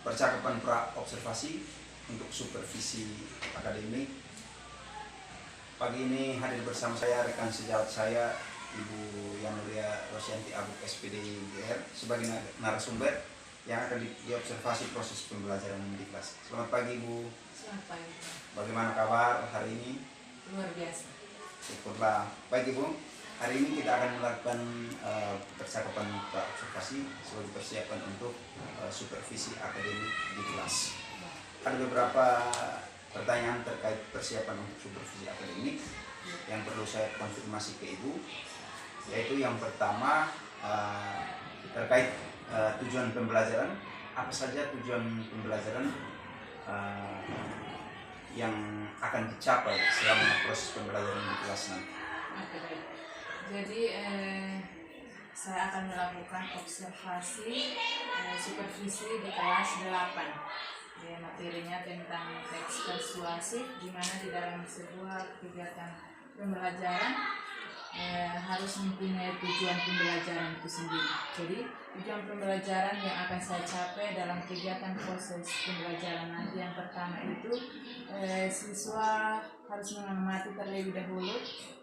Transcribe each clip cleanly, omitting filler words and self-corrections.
percakapan pra observasi untuk supervisi akademik. Pagi ini hadir bersama saya rekan sejawat saya Ibu Yanuria Rosyanti Abuk SPD GR sebagai narasumber yang akan diobservasi proses pembelajaran di kelas. Selamat pagi Ibu. Selamat pagi. Bagaimana kabar hari ini? Luar biasa. Syukurlah. Baik Ibu, hari ini kita akan melakukan percakapan pra observasi sebagai persiapan untuk supervisi akademik di kelas. Ada beberapa pertanyaan terkait persiapan untuk supervisi akademik yang perlu saya konfirmasi ke Ibu, yaitu yang pertama terkait tujuan pembelajaran. Apa saja tujuan pembelajaran yang akan dicapai selama proses pembelajaran di kelas nanti? Oke, baik. Jadi saya akan melakukan observasi supervisi di kelas 8. Materinya tentang teks persuasif, di mana di dalam sebuah kegiatan pembelajaran harus mempunyai tujuan pembelajaran itu sendiri. Jadi tujuan pembelajaran yang akan saya capai dalam kegiatan proses pembelajaran nanti yang pertama itu siswa harus mengamati terlebih dahulu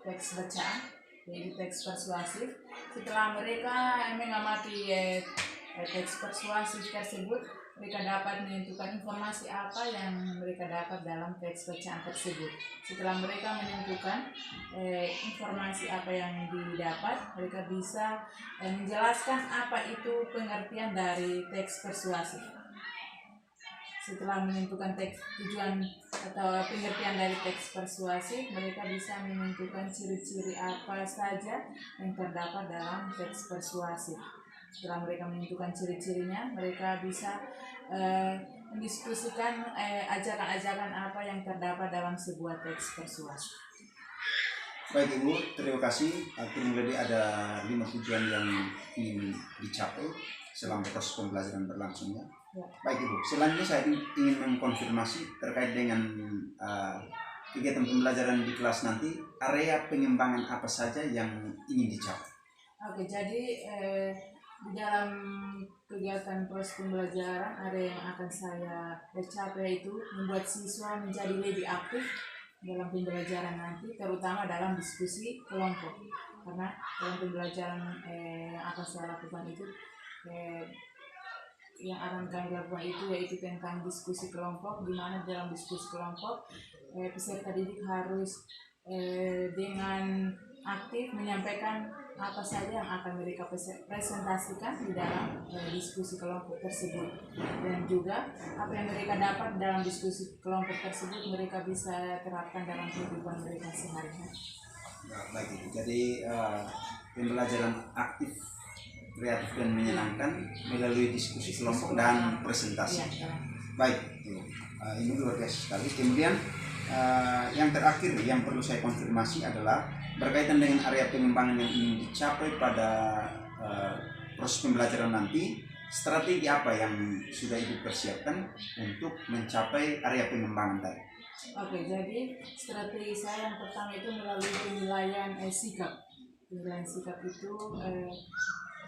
teks bacaan, yaitu teks persuasif. Setelah mereka mengamati teks persuasif tersebut, mereka dapat menentukan informasi apa yang mereka dapat dalam teks bacaan tersebut. Setelah mereka menentukan informasi apa yang didapat, mereka bisa menjelaskan apa itu pengertian dari teks persuasif. Setelah menentukan tujuan atau pengertian dari teks persuasif, mereka bisa menentukan ciri-ciri apa saja yang terdapat dalam teks persuasif. Setelah mereka menentukan ciri-cirinya, mereka bisa mendiskusikan ajakan-ajakan apa yang terdapat dalam sebuah teks persuasif. Baik Ibu, terima kasih. Kurang lebih ada 5 tujuan yang ingin dicapai selama proses pembelajaran berlangsungnya. Ya. Baik Ibu, selanjutnya saya ingin mengkonfirmasi terkait dengan kegiatan pembelajaran di kelas nanti, area pengembangan apa saja yang ingin dicapai? Oke, jadi di dalam kegiatan proses pembelajaran area yang akan saya capai itu membuat siswa menjadi lebih aktif dalam pembelajaran nanti, terutama dalam diskusi kelompok. Karena dalam pembelajaran yang akan saya lakukan itu yang akan kami lakukan itu yaitu tentang diskusi kelompok, di mana dalam diskusi kelompok peserta didik harus dengan aktif menyampaikan apa saja yang akan mereka presentasikan di dalam diskusi kelompok tersebut, dan juga apa yang mereka dapat dalam diskusi kelompok tersebut mereka bisa terapkan dalam kehidupan mereka sehari-hari. Baik Ibu, jadi pembelajaran aktif, kreatif dan menyenangkan melalui diskusi kelompok dan presentasi. Ya. Baik Ibu, ini luar biasa sekali. Kemudian yang terakhir yang perlu saya konfirmasi adalah berkaitan dengan area pengembangan yang ingin dicapai pada proses pembelajaran nanti. Strategi apa yang sudah Ibu persiapkan untuk mencapai area pengembangan tadi? Oke, jadi strategi saya yang pertama itu melalui penilaian sikap. Penilaian sikap itu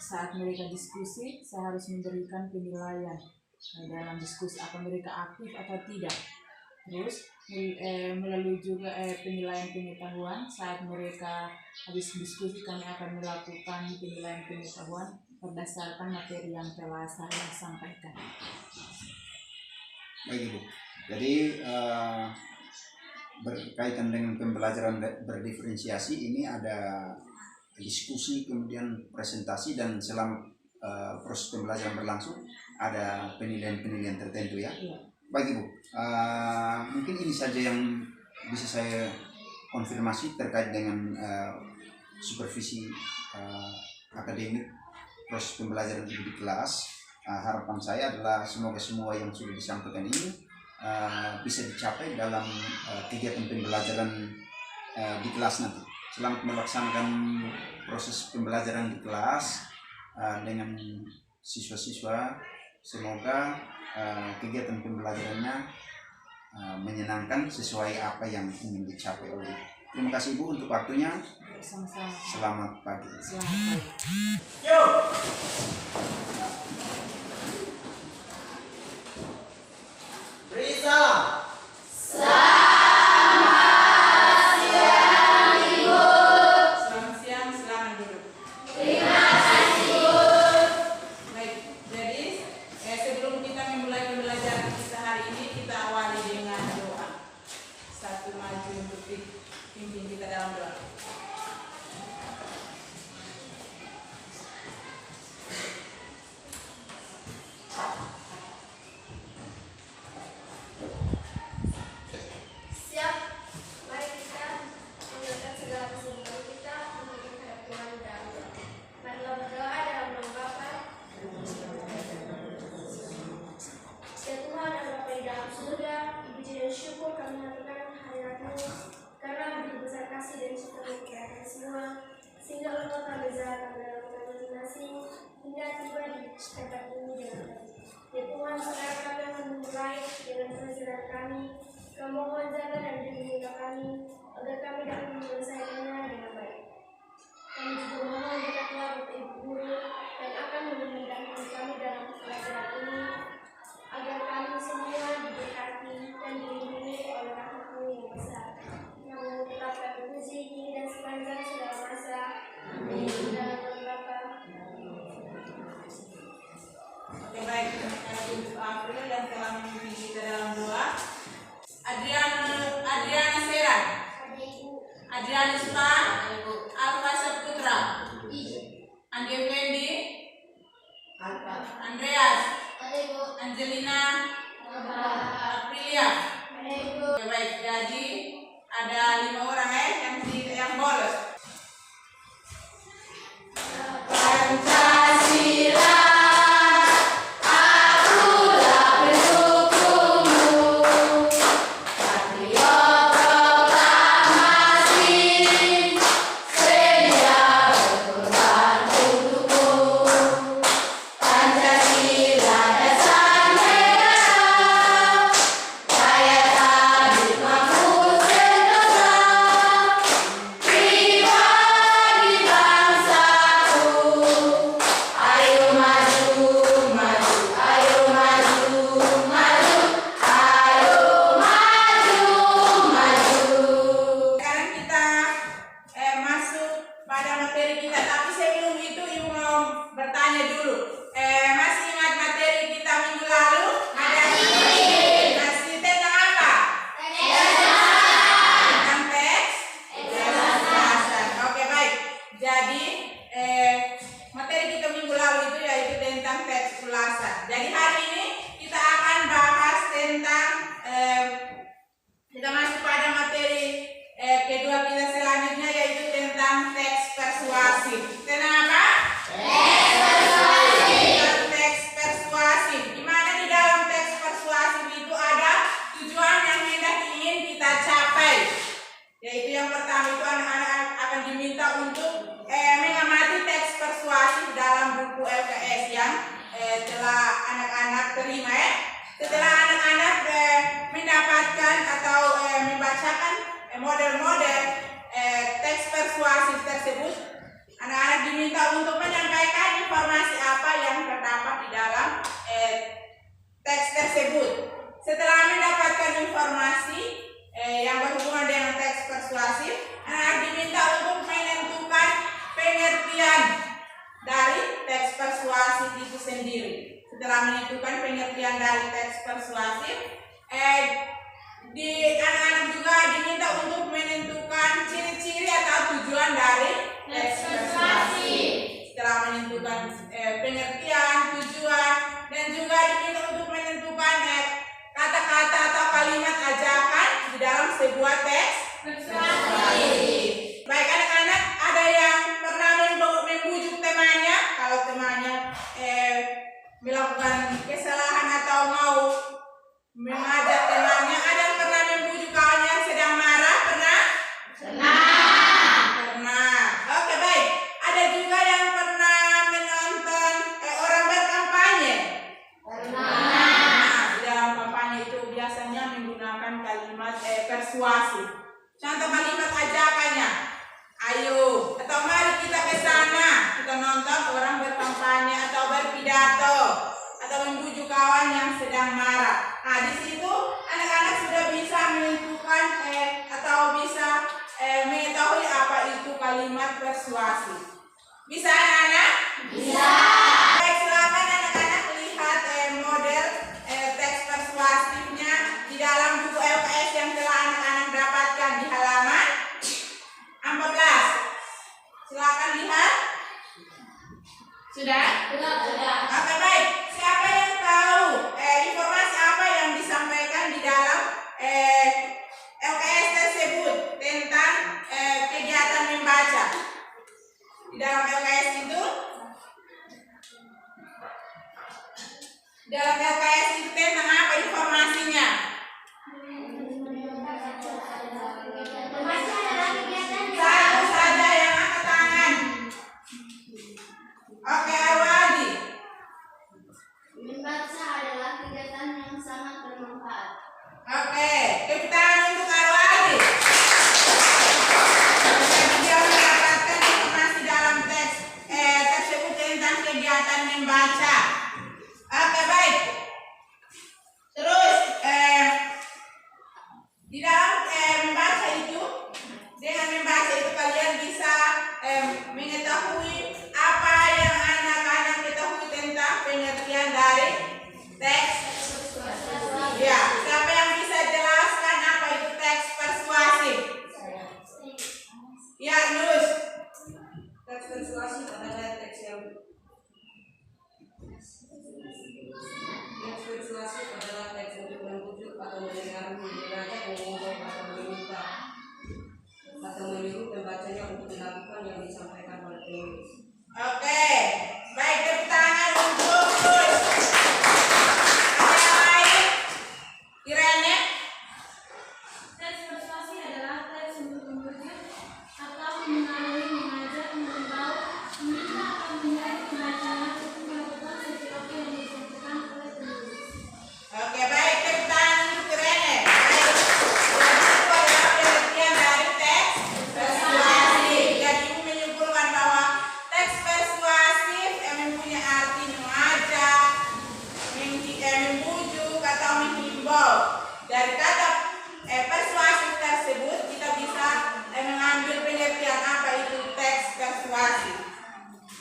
saat mereka diskusi, saya harus memberikan penilaian dalam diskusi apa mereka aktif atau tidak. Terus melalui juga penilaian pengetahuan, saat mereka habis diskusi kami akan melakukan penilaian pengetahuan berdasarkan materi yang telah saya sampaikan. Baik Ibu, jadi berkaitan dengan pembelajaran berdiferensiasi ini ada diskusi, kemudian presentasi, dan selama proses pembelajaran berlangsung ada penilaian-penilaian tertentu ya. Iya. Baik Ibu, mungkin ini saja yang bisa saya konfirmasi terkait dengan supervisi akademik proses pembelajaran Ibu di kelas. Harapan saya adalah semoga semua yang sudah disampaikan ini bisa dicapai dalam kegiatan pembelajaran di kelas nanti. Selamat melaksanakan proses pembelajaran di kelas dengan siswa-siswa. Semoga kegiatan pembelajarannya menyenangkan sesuai apa yang ingin dicapai oleh. Terima kasih Ibu untuk waktunya. Sama-sama. Selamat pagi. Selamat pagi. Yo. pimpin kita dalam doa. Siap, mari kita mengerjakan segala kesibukan kita untuk menghadap Tuhan dalam doa. Marilah berdoa dalam nama Bapa. Ya Tuhan dan Bapa di dalam surga, puji dan syukur kami haturkan hadirat-Mu karena begitu besar kasih dan cinta-Mu kepada kami semua, sehingga Engkau telah berjalan dalam kami masing-masing hingga tiba di tempat ini dengan baik. Ya Tuhan, saudara kami akan memulai dengan pelajaran kami. Kami mohon jaga dan lindungi kami agar kami dapat menyelesaikannya dengan baik. Kami juga mohon berkatlah Bapak Ibu Guru yang akan menemani kami dalam pelajaran ini, agar kami semua diberkati dan dilindungi oleh rahmat-Mu yang besar. Namun tetap kami puji kini dan sepanjang segala masa. Amin. Dalam nama Bapa. Oke, baik, terima kasih untuk April yang telah memimpin kita dalam doa. Adriana Seran, Adriana Span, Alfa Saputra, Andi Fendi, Andreas, Angelina, Aprilia. Oke, baik, jadi ada 5 orang yang bolos. Pancasila. Model-model teks persuasif tersebut, anak-anak diminta untuk menyampaikan informasi apa yang terdapat di dalam teks tersebut. Setelah mendapatkan informasi yang berhubungan dengan teks persuasif, anak-anak diminta untuk menentukan pengertian dari teks persuasif itu sendiri. Setelah menentukan pengertian dari teks persuasif, anak-anak juga diminta untuk menentukan ciri-ciri atau tujuan dari teks persuasif. Setelah menentukan pengertian, tujuan, dan juga diminta untuk menentukan kata-kata atau kalimat ajakan di dalam sebuah teks persuasif. Baik anak-anak, ada yang pernah membujuk temannya kalau temannya melakukan kesalahan atau mau mengajak temannya. Ada yang pernah membujuk kawan yang sedang marah? Pernah? Pernah. Oke, baik. Ada juga yang pernah menonton orang berkampanye? Pernah. Di dalam kampanye itu biasanya menggunakan kalimat persuasif. Contoh kalimat ajakannya, ayo atau mari kita ke sana, kita nonton orang berkampanye atau berpidato atau membujuk kawan yang sedang marah. Nah, di situ anak-anak sudah bisa menentukan atau bisa mengetahui apa itu kalimat persuasif. Bisa anak-anak? Bisa. Baik, silakan anak-anak lihat model teks persuasifnya di dalam buku LKS yang telah anak-anak dapatkan di halaman tepuk tangan untuk Arwadi. Jadi dia mendapatkan informasi dalam teks tersebut tentang kegiatan membaca. Oke, baik. Terus di dalam membaca itu, dengan membaca itu kalian bisa mengetahui apa yang anak-anak ketahui tentang pengertian dari teks. Ya, siapa yang bisa jelaskan apa itu teks persuasif? Ya, Nus. Teks persuasif adalah teks yang persuasif adalah teks untuk membujuk atau mendengarkan mengajak, mengubah atau meminta atau menyuruh pembacanya untuk melakukan yang disampaikan oleh penulis. Oke, baik, tepuk tangan untuk Nus. Ada yang lain? Irene? Teks persuasi adalah teks untuk membujuk atau mengaruhi, mengajak, mengimbau, meminta atau menyuruh pembacanya untuk melakukan sesuatu yang disampaikan oleh penulis. Oke, baik, tepuk tangan untuk Irene. Baik, jadi itu adalah pengertian dari teks persuasif. Jadi ibu menyimpulkan bahwa teks persuasif mempunyai arti mengajak, membujuk atau menghimbau. Dari kata persuasif tersebut kita bisa mengambil pengertian apa itu teks persuasif.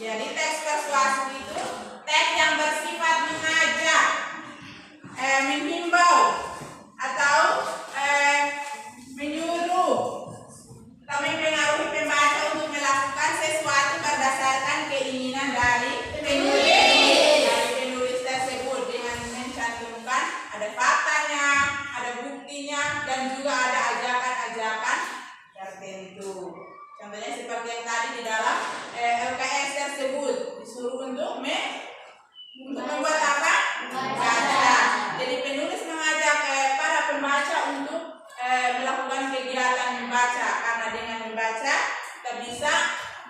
Jadi teks persuasif itu teks yang bersifat mengajak, menghimbau atau menyuruh atau mempengaruhi pembaca untuk melakukan sesuatu berdasarkan keinginan dari penulis tersebut dengan mencantumkan ada faktanya, ada buktinya, dan juga ada ajakan-ajakan tertentu. Contohnya seperti yang tadi di dalam LKS tersebut disuruh untuk membuat apa? Membaca. Jadi penulis mengajak para pembaca untuk melakukan kegiatan membaca, karena dengan membaca kita bisa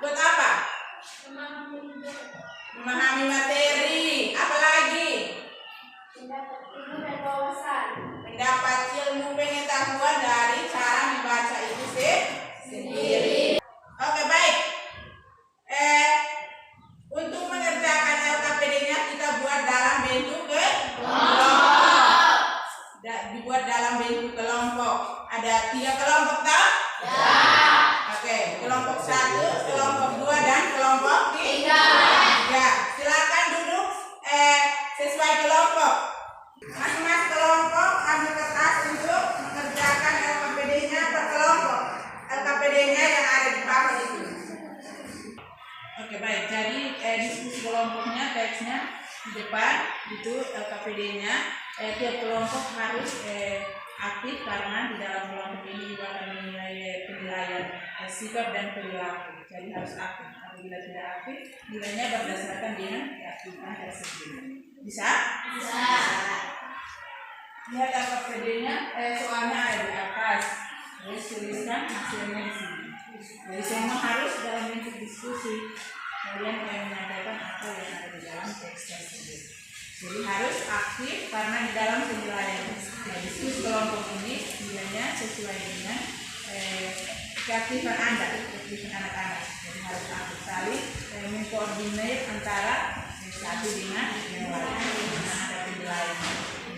buat apa? Memahami materi. Apalagi Mendapat ilmu dan wawasan. mendapat ilmu pengetahuan dari cara membaca itu sendiri. Oke, baik. Untuk mengerjakan LKPD-nya kita buat dalam bentuk kelompok. Dibuat dalam bentuk kelompok. Ada 3 kelompok, tak? Ya. Oke, kelompok 1, kelompok 2, dan kelompok 3. Ya, silakan duduk sesuai kelompok. Masing-masing kelompok ambil kertas untuk mengerjakan LKPD-nya per kelompok. LKPD-nya yang ada di papan itu. Oke, baik. Jadi diskusi kelompoknya, teksnya di depan itu LKPD-nya. Tiap kelompok harus aktif, karena di dalam kelompok ini juga akan menilai penilaian sikap dan perilaku. Jadi harus aktif. Apabila tidak aktif, nilainya berdasarkan dengan keaktifan tersebut. Bisa? Bisa. Lihat LKPD-nya, soalnya ada di atas. Terus tuliskan hasilnya di sini. Jadi semua harus dalam bentuk diskusi. Kalian menyampaikan apa yang ada di dalam teks tersebut. Jadi harus aktif, karena di dalam penilaian diskusi kelompok ini nilainya sesuai dengan keaktifan Anda, keaktifan anak-anak. Jadi harus aktif, saling mengkoordinir antara satu dengan yang lain. Ada penilaian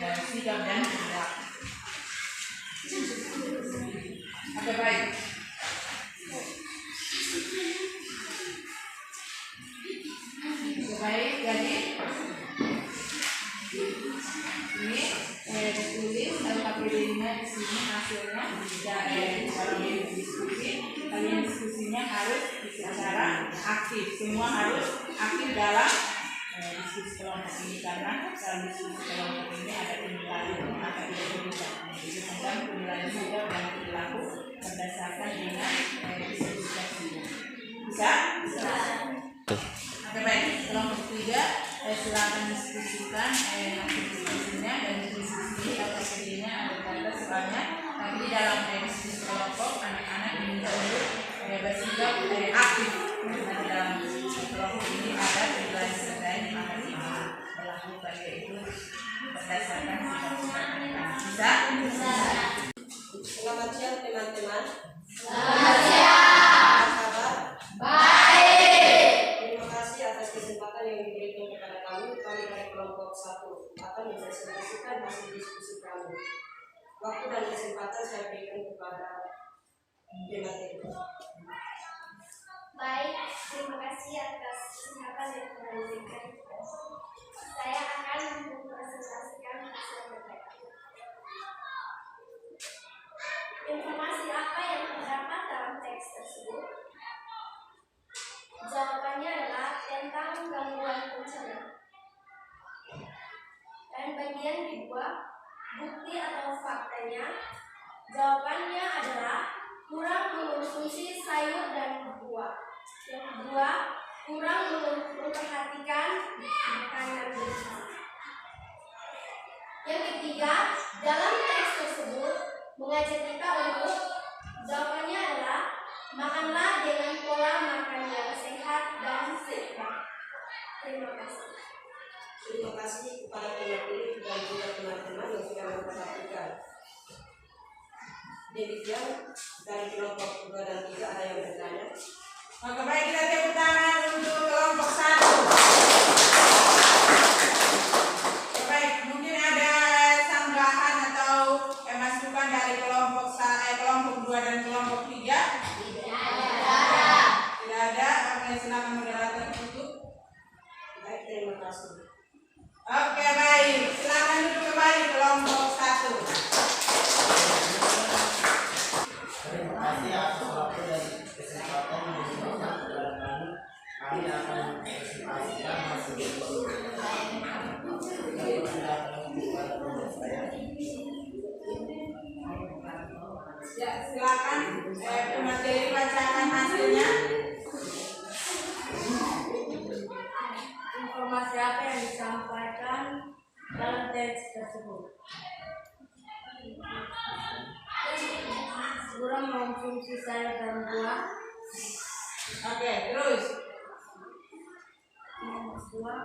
dari sikap dan perilaku. Oke, baik. Baik, jadi ini ditulis LKPD-nya di sini hasilnya dalam diskusi. Kalian diskusinya harus secara aktif. Semua harus aktif dalam diskusi kelompok ini, karena dalam diskusi kelompok ini ada penilaian akan tidak. Jadi tentang penilaian sikap dan perilaku berdasarkan dengan diskusi tersebut. Bisa? Bisa. Oke, baik. Kelompok 3 silakan diskusikan hasil diskusinya, dan diskusi LKPD-nya ada kata soalnya. Tapi di dalam diskusi kelompok anak-anak diminta untuk bersikap aktif. Karena di dalam kelompok ini ada penilaian terkait yang akan dilakukan, yaitu berdasarkan sikap mereka. Bisa? Bisa. presentasikan hasil diskusi kami. Waktu dan kesempatan saya berikan kepada pemateri. Baik, terima kasih atas kesempatan yang telah diberikan. Saya akan mempresentasikan hasil PPK. Informasi apa yang terdapat dalam teks tersebut? Jawabannya adalah tentang gangguan pencernaan. Dan bagian kedua, bukti atau faktanya, jawabannya adalah kurang mengonsumsi sayur dan buah. Yang kedua, kurang memperhatikan makanan bergizi. Yang ketiga, dalam teks tersebut mengajak kita untuk, jawabannya adalah makanlah dengan pola makan yang sehat dan seimbang. Terima kasih. Terima kasih kepada pemateri dan juga teman-teman yang sudah memperhatikan. Demikian dari kelompok 2 dan 3 ada yang bertanya. Maka baik, kita tepuk tangan untuk kelompok 1. Baik, mungkin ada sanggahan atau masukan dari kelompok 2 dan kelompok 3? Tidak ada. Oke, silakan moderator tutup. Baik, terima kasih. Oke, baik. Silakan duduk kembali kelompok 1. Terima kasih atas waktu dan kesempatan yang diberikan kepada kami. Kami akan mempresentasikan hasil diskusi yang pendapat kepada kelompok saya. Ya, silakan pemateri bacakan hasilnya. Informasi apa yang disampaikan dalam teks tersebut? Kurang mengonsumsi sayur dan buah. Oke, terus. Yang kedua,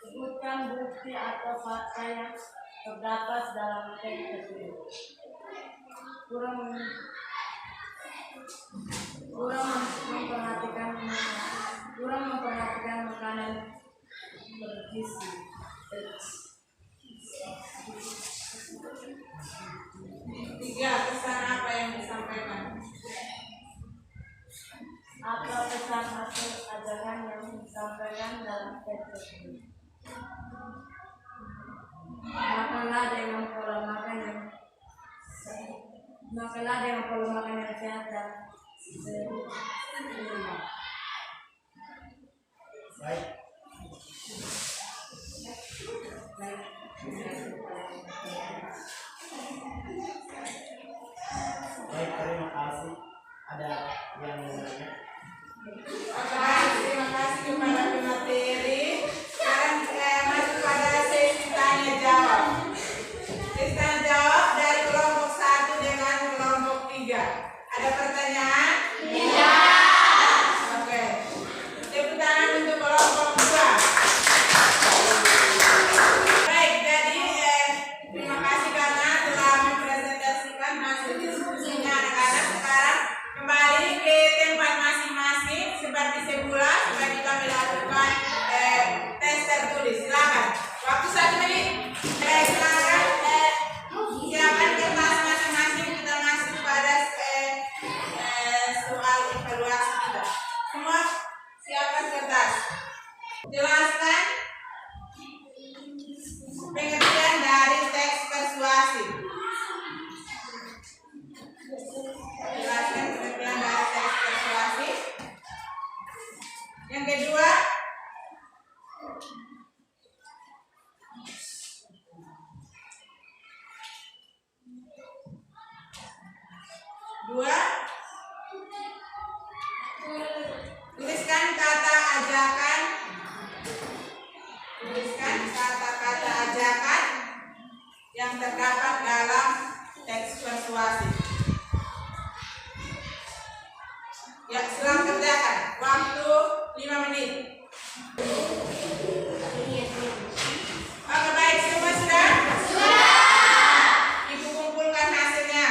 sebutkan bukti atau fakta yang terdapat dalam teks tersebut. Kurang memperhatikan makanan bergizi. Tiga, pesan apa yang disampaikan? Apa pesan hasil ajaran yang disampaikan dalam teks tersebut? Makanlah dengan pola makan yang sehat dan seimbang. Baik, terima kasih. Ada yang mau nanya? Oke, terima kasih kepada pemateri. Sekarang masuk pada sesi tanya jawab. Sesi tanya jawab dari kelompok 1 dengan kelompok 3. Ada pertanyaan? Tidak. Oke. Tepuk tangan untuk kelompok 2. Baik, jadi terima kasih karena telah mempresentasikan hasil diskusinya anak-anak. Sekarang kembali ke tempat masing-masing seperti semula supaya kita melakukan tes tertulis. Silakan. Waktu 1 menit. Silakan siapkan kertas masing-masing, kita masuk pada soal evaluasi kita. Semua siapkan kertas. Jelaskan pengertian dari teks persuasi. Jelaskan pengertian dari teks persuasi. Yang kedua, tuliskan kata ajakan. Tuliskan kata-kata ajakan yang terdapat dalam teks persuasi. Ya, silakan kerjakan. Waktu 5 menit. Oke, baik, semua sudah? Ibu kumpulkan hasilnya.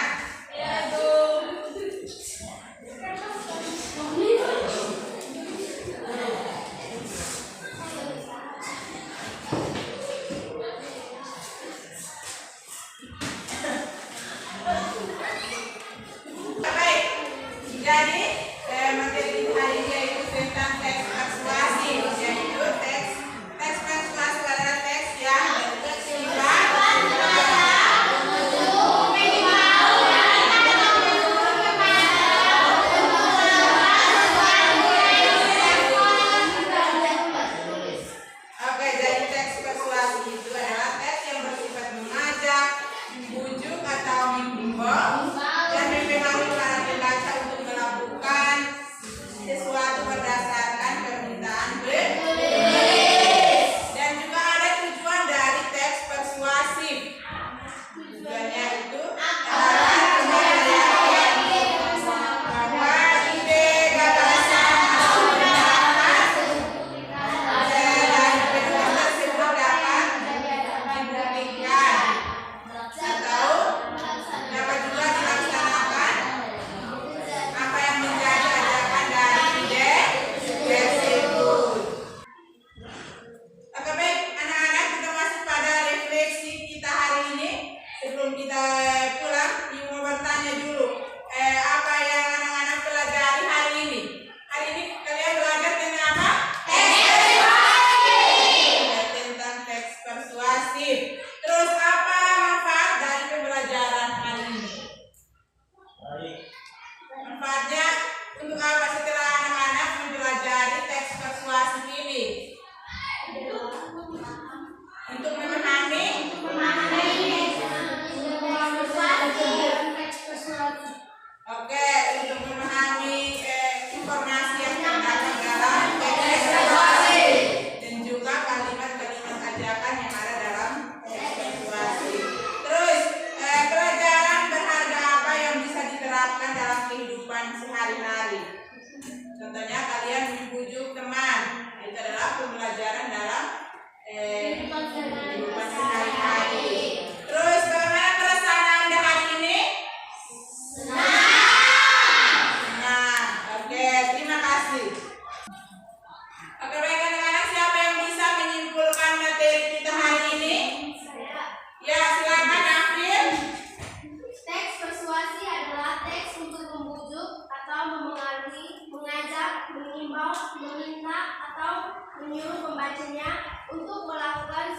membacanya untuk melakukan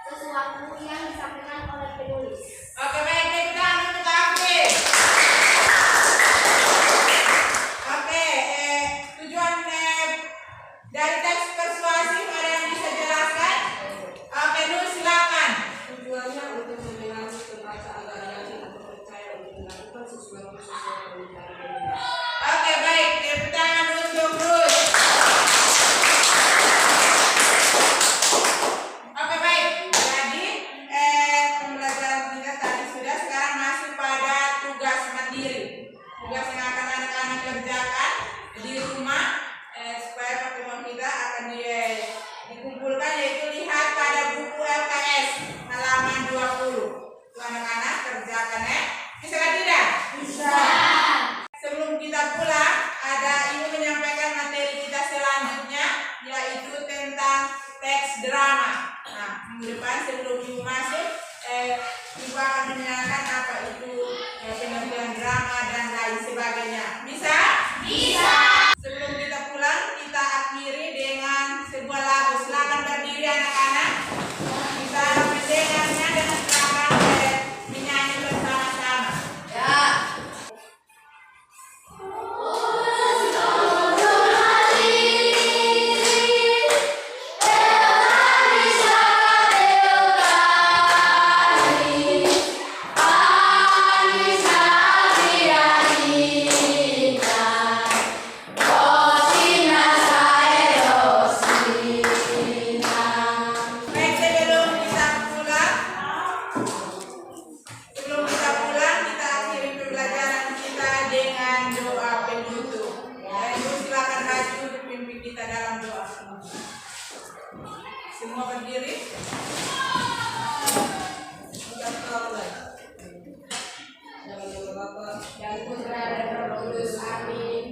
sesuatu yang disampaikan oleh penulis. Oke, baik, tepuk tangan untuk Afif. Oke, tujuan dari teks persuasi ada yang bisa jelaskan? Oke, Nur silakan. Tujuannya untuk memengaruhi pembaca agar yakin atau percaya untuk melakukan sesuatu sesuai permintaan penulis. Oke, baik, tepuk tangan untuk Ruth. Oke, baik. Jadi pembelajaran kita tadi sudah, sekarang masuk pada tugas mandiri. Tugas yang akan anak-anak kerjakan di rumah supaya pertemuan kita akan dikumpulkan, yaitu lihat pada buku LKS halaman 20. Tuh anak-anak kerjakan ya. Bisa kan tidak? Bisa. Sebelum kita pulang, ada ibu menyampaikan materi kita selanjutnya, yaitu tentang teks drama. Nah, minggu depan sebelum ibu masuk, ibu akan menjelaskan apa itu pengertian drama dan lain sebagainya. Bisa? Bisa. Sebelum kita pulang, kita akhiri dengan sebuah lagu. Silakan berdiri anak-anak. Kita mendengarnya dan silakan menyanyi bersama-sama. Ya. Baik, sebelum kita pulang, kita akhiri pembelajaran kita dengan doa penutup. Ibu silakan maju untuk pimpin kita dalam doa. Semua berdiri. Kita mulai. Dalam nama Bapa Dan Putra dan Roh Kudus. Amin.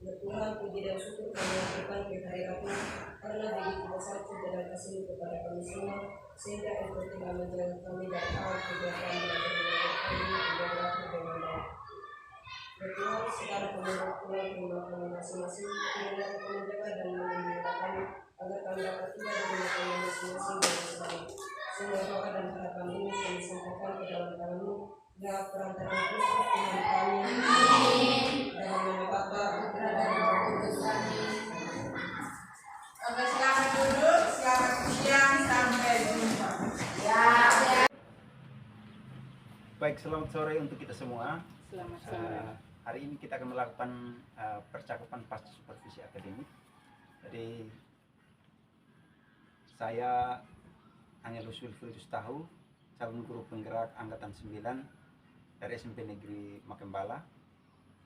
Ya Tuhan, puji dan syukur kami lakukan kehadiratmu karena begitu besar cinta dan kasih kepada kami semua, sehingga Engkau telah menjaga kami dari awal kegiatan belajar mengajar kami hingga berakhir dengan baik. Ya Tuhan, sekarang kami pulang ke rumah kami masing-masing, kiranya Engkau menjaga dan melindungi kami agar kami dapat tiba di rumah kami masing-masing dengan selamat. Semua doa dan harapan ini kami sampaikan ke dalam tangan-Mu, dalam perantaraan Kristus Tuhan kami. Dalam nama Bapa, Putra dan Roh Kudus. Oke, selamat duduk, selamat siang, sampai jumpa. Baik, selamat sore untuk kita semua. Selamat sore. Hari ini kita akan melakukan percakapan pasca supervisi akademik. Jadi saya Angelus Wilfriedus Tahu, calon guru penggerak angkatan 9 dari SMP Negeri Makembala.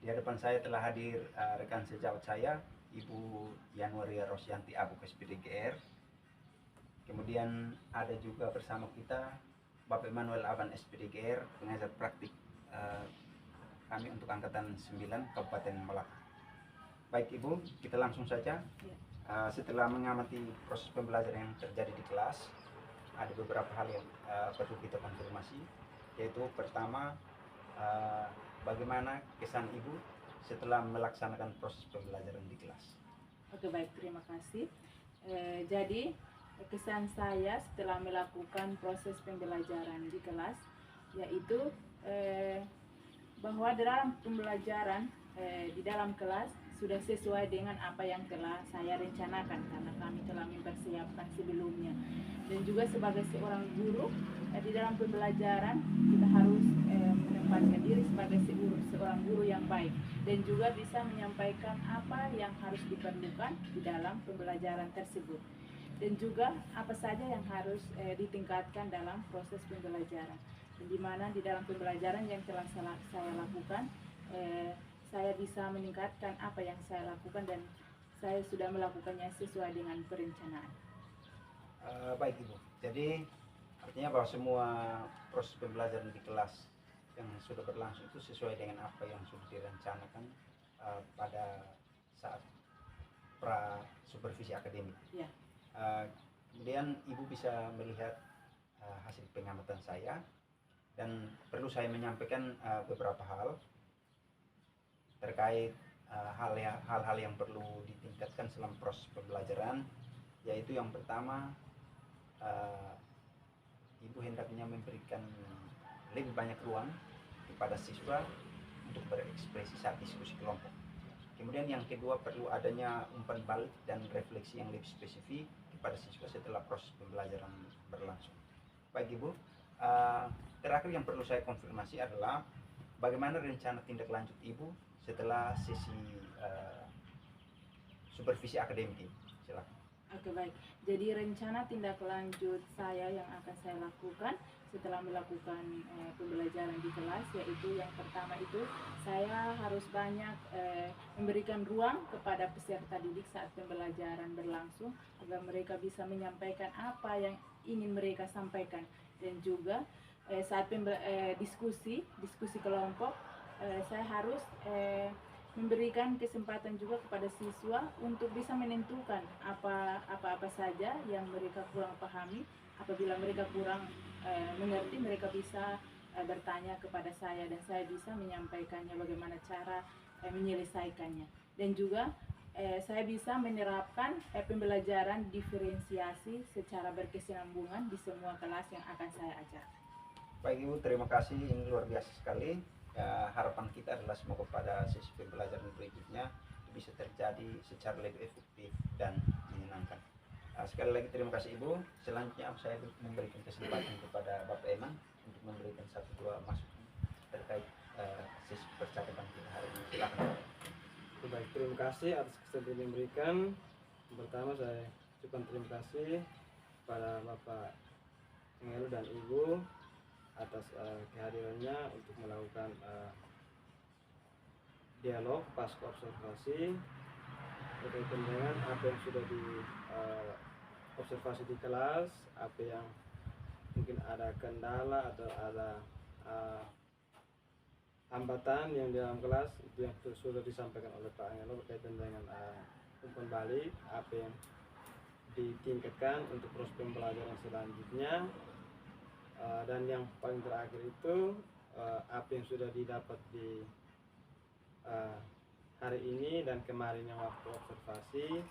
Di hadapan saya telah hadir rekan sejawat saya, Ibu Yanuaria Rosyanti Abu SPD GR. Kemudian ada juga bersama kita Bapak Emmanuel Aban SPD GR, pengajar praktik kami untuk angkatan 9 Kabupaten Melaka. Baik Ibu, kita langsung saja. Setelah mengamati proses pembelajaran yang terjadi di kelas, ada beberapa hal yang perlu kita konfirmasi, yaitu pertama, bagaimana kesan Ibu setelah melaksanakan proses pembelajaran di kelas? Oke, baik, terima kasih. Jadi kesan saya setelah melakukan proses pembelajaran di kelas, yaitu bahwa dalam pembelajaran di dalam kelas sudah sesuai dengan apa yang telah saya rencanakan karena kami telah mempersiapkan sebelumnya. Dan juga sebagai seorang guru di dalam pembelajaran kita harus menempatkan diri sebagai seorang guru yang baik dan juga bisa menyampaikan apa yang harus diperlukan di dalam pembelajaran tersebut dan juga apa saja yang harus ditingkatkan dalam proses pembelajaran. Dan di mana di dalam pembelajaran yang telah saya lakukan, saya bisa meningkatkan apa yang saya lakukan dan saya sudah melakukannya sesuai dengan perencanaan. Baik Ibu, jadi artinya bahwa semua proses pembelajaran di kelas yang sudah berlangsung itu sesuai dengan apa yang sudah direncanakan pada saat pra supervisi akademik. Ya. Kemudian Ibu bisa melihat hasil pengamatan saya dan perlu saya menyampaikan beberapa hal terkait hal-hal yang perlu ditingkatkan selama proses pembelajaran yaitu yang pertama, Ibu hendaknya memberikan lebih banyak ruang kepada siswa untuk berekspresi saat diskusi kelompok. Kemudian yang kedua, perlu adanya umpan balik dan refleksi yang lebih spesifik kepada siswa setelah proses pembelajaran berlangsung. Baik Ibu, terakhir yang perlu saya konfirmasi adalah bagaimana rencana tindak lanjut Ibu setelah sesi supervisi akademik ini? Silakan. Oke, baik. Jadi rencana tindak lanjut saya yang akan saya lakukan setelah melakukan pembelajaran di kelas, yaitu yang pertama itu saya harus banyak memberikan ruang kepada peserta didik saat pembelajaran berlangsung agar mereka bisa menyampaikan apa yang ingin mereka sampaikan, dan juga saat diskusi kelompok saya harus memberikan kesempatan juga kepada siswa untuk bisa menentukan apa saja yang mereka kurang pahami. Apabila mereka kurang mengerti, mereka bisa bertanya kepada saya dan saya bisa menyampaikannya bagaimana cara menyelesaikannya. Dan juga saya bisa menerapkan pembelajaran diferensiasi secara berkesinambungan di semua kelas yang akan saya ajar. Baik Ibu, terima kasih, ini luar biasa sekali. Harapan kita adalah semoga pada sesi pembelajaran berikutnya bisa terjadi secara lebih efektif dan menyenangkan. Sekali lagi terima kasih Ibu. Selanjutnya saya memberikan kesempatan kepada Bapak Eman untuk memberikan 1-2 masukan terkait sesi percakapan kita hari ini. Silakan. Baik, terima kasih atas kesempatan yang diberikan. Pertama saya ucapkan terima kasih kepada Bapak Engelu dan Ibu atas kehadirannya untuk melakukan dialog pasca observasi berkaitan dengan apa yang sudah di observasi di kelas, apa yang mungkin ada kendala atau ada hambatan yang di dalam kelas, itu yang sudah disampaikan oleh Pak Angelo berkaitan dengan umpan balik, apa yang ditingkatkan untuk proses pembelajaran selanjutnya. Dan yang paling terakhir itu apa yang sudah didapat di hari ini dan kemarin yang waktu observasi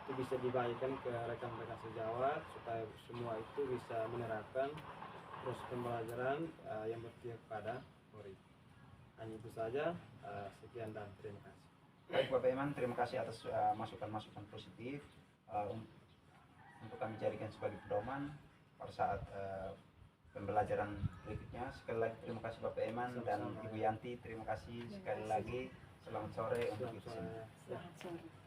itu bisa dibagikan ke rekan-rekan sejawat supaya semua itu bisa menerapkan proses pembelajaran yang berpihak pada murid. Hanya itu saja, sekian dan terima kasih. Baik Bapak Eman, terima kasih atas masukan-masukan positif untuk kami jadikan sebagai pedoman pada saat pembelajaran berikutnya. Sekali lagi terima kasih Bapak Eman dan Ibu Yanti, terima kasih sekali lagi. Selamat sore untuk kita semua. Selamat sore.